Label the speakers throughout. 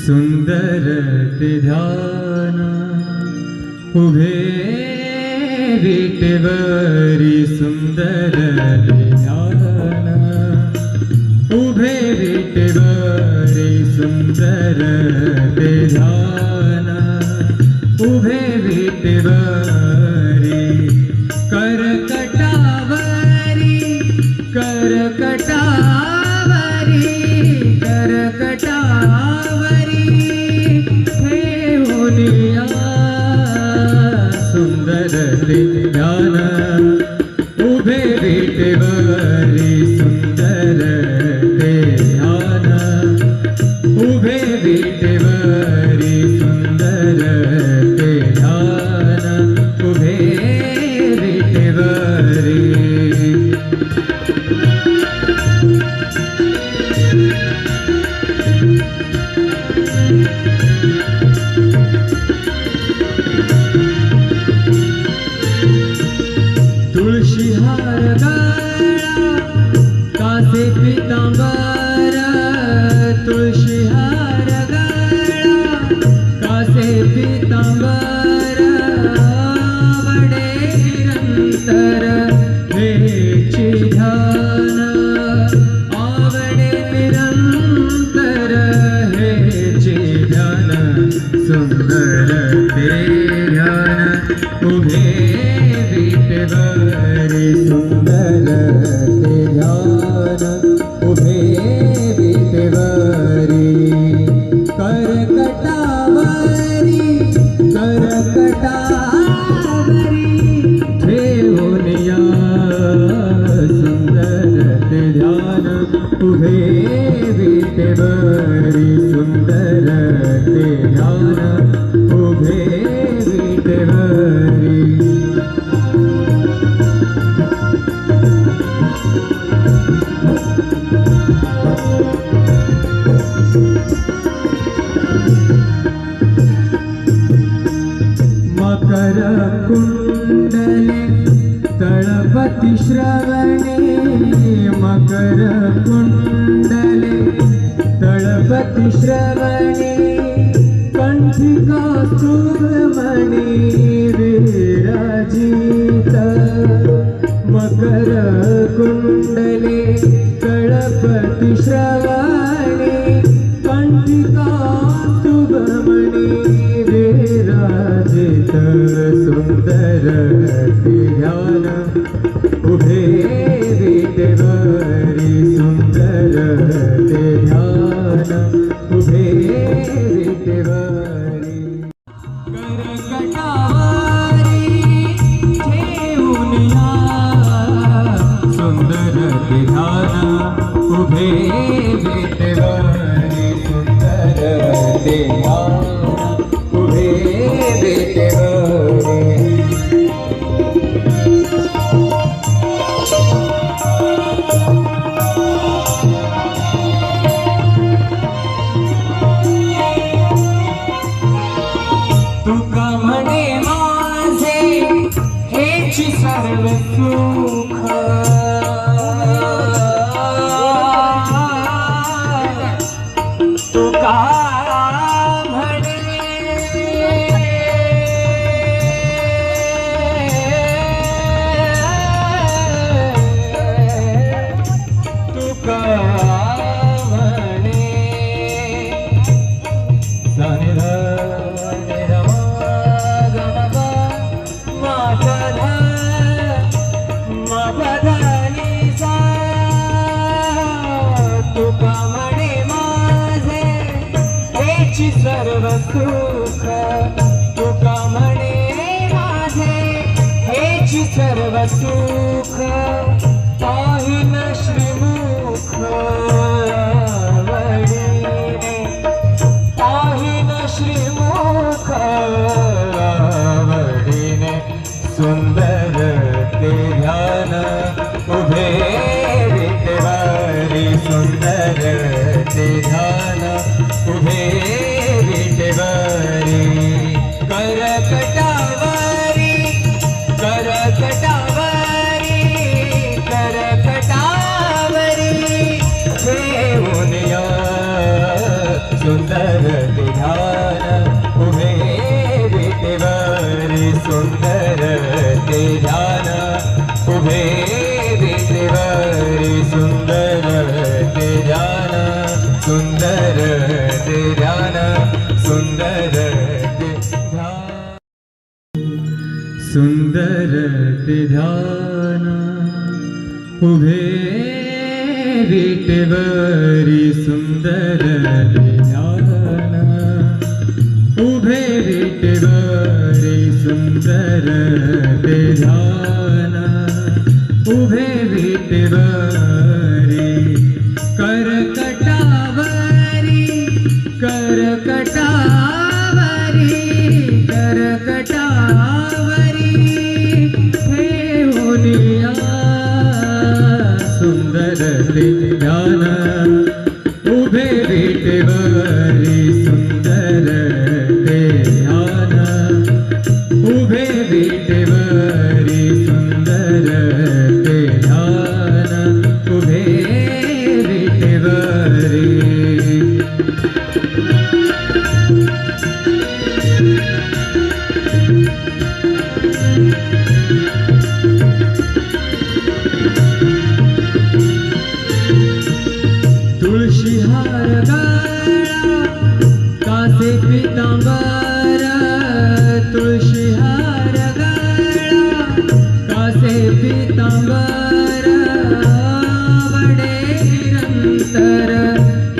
Speaker 1: सुंदर ते ध्यान उभे विटेवरी सुंदर ते ध्यान उभे विटेवरी सुंदर ते ध्यान उभे विटेवरी करकटावरी करकटावरी करकटावरी ठेवूनिया सुंदर ते ध्यान उभे विटेवरी सुंदर ते ध्यान उभे विटेवरी सुंदर ते ध्यान उभे विटेवरी तुळशी हार गळा कासे पितांबर तुळशी हार गळा कासे पितांबर आवडे निरंतर हेची ध्यान आवडे निरंतर हेची ध्यान सुंदर ते ध्यान उभे विटेवरी सुंदर ते ध्यान उभे विटेवरी करकटावरी करकटावरी ठेवूनिया सुंदर ते ध्यान उभे विटेवरी सुंदर ते ध्यान उभे विटेवरी मकर कुंडले तळपति श्रवणे मकर कुंडले तळपति श्रवणे कंठिका सुमणि विराजित मकर कुंडले तळपति श्रवणे कंठिका सुमणि विराजित सुंदर ते ध्यान उभे विटेवरी सुंदर ते ध्यान उभे विटेवरी करकटावरी ठेवूनिया सुंदर ते ध्यान उभे विटेवरी सुंदर ते ध्यान उभे विटेवरी तुका म्हणे माझे हेची सर्व सुख तुका म्हणे तुका म्हणे तुका म्हणे माझे हेची सर्व सुख तुका म्हणे माझे हेची सर्व सुख पाहिन श्रीमुख आवडीने पाहिन श्रीमुख आवडीने सुंदर ते ध्यान उभे विटेवरी सुंदर ते ध्यान उभे विटेवरी करकटावरी करकटावरी करकटावरी ठेवूनिया सुंदर सुंदर ते ध्यान सुंदर ते ध्यान सुंदर ते ध्यान उभे विटेवरी सुंदर ते ध्यान उभे विटेवरी सुंदर ते ध्यान उभे विटेवरी करकटावरी करकटावरी करकटावरी ठेवूनिया सुंदर ते ध्यान उभे विटेवरी सुंदर ते ध्यान उभे विटेवरी सुंदर ते ध्यान उभे विटेवरी तुळशी हार गळा कासे पितांबर तुळशी हार गळा कासे पितांबर आवडे निरंतर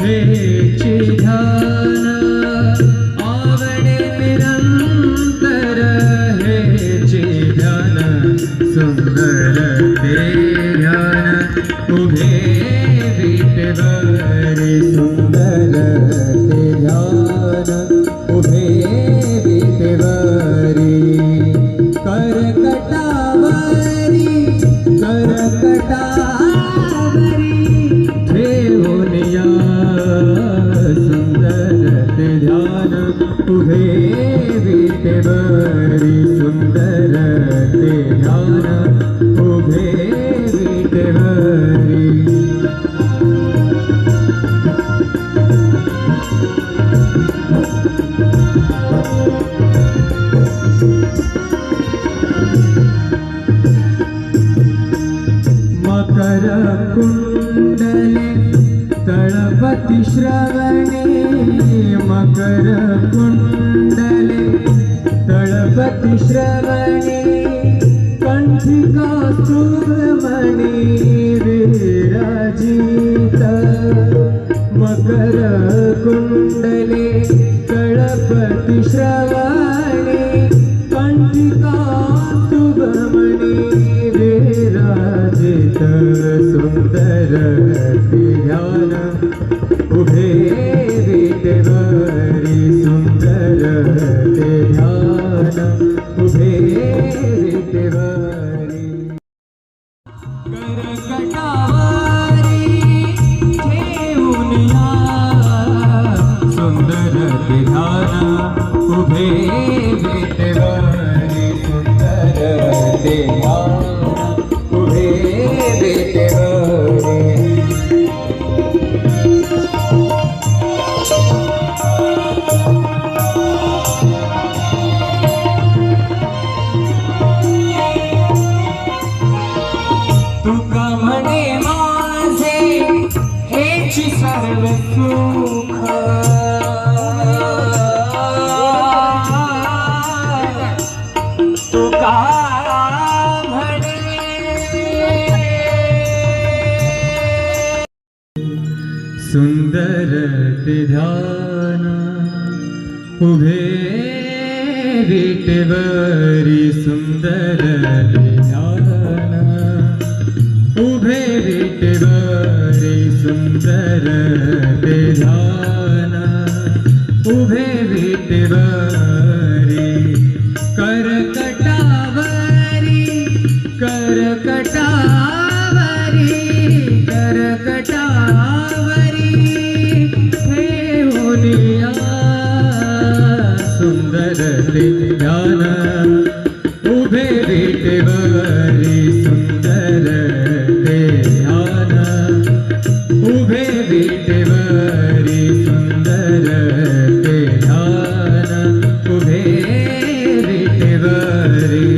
Speaker 1: हेची ध्यान आवडे निरंतर हेची ध्यान सुंदर ते ध्यान उभे विटेवरी सुंदर ते ध्यान उभे विटेवरी करकटावरी करकटावरी ठेवूनिया सुंदर ते ध्यान उभे विटेवरी सुंदर ते ध्यान उभे विटेवरी मकर कुंडले तळपति श्रवणे मकर कुंडले तळपति श्रवणे कंठिका सुब्रमणि विराजित मकर कुंडले तळपति श्रवणे कंठिका सुब्रमणि विराजित सुंदर ते ध्यान उभे विटेवरी सुंदर ते ध्यान उभे विटेवरी करकटावरी ठेवूनिया सुंदर ते ध्यान उभे विटेवरी सुंदर ते ध्यान उभे विटेवरी तुका म्हणे माझे हेची सर्व सुख तुका म्हणे सुंदर ते ध्यान उभे विटेवरी सुंदर ते ध्यान उभे विटेवरी सुंदर ते ध्यान उभे विटेवरी करकटावरी करकटावरी करकटावरी ठेवूनिया सुंदर ते ध्यान उभे विटेवरी सुंदर ते ध्यान उभे विटेवरी सुंदर ते ध्यान उभे विटेवरी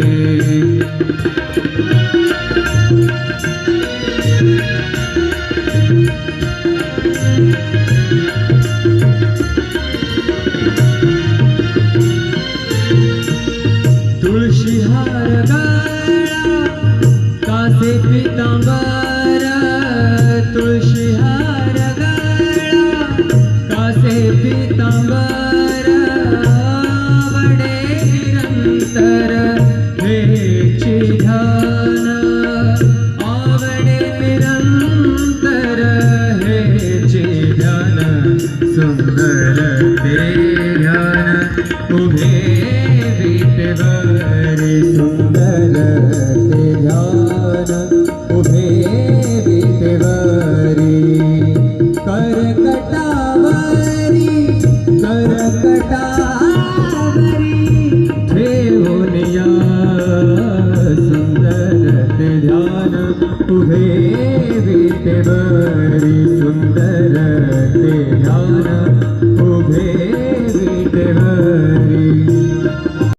Speaker 1: से पीतांबर आवडे निरंतर हेची ध्यान आवडे निरंतर हेची ध्यान सुंदर ते ध्यान उभे विटेवरी सुंदर ते ध्यान उभे विटेवरी करकटावरी ठेवून या सुंदर ते ध्यान उभे विटेवरी सुंदर ते ध्यान उभे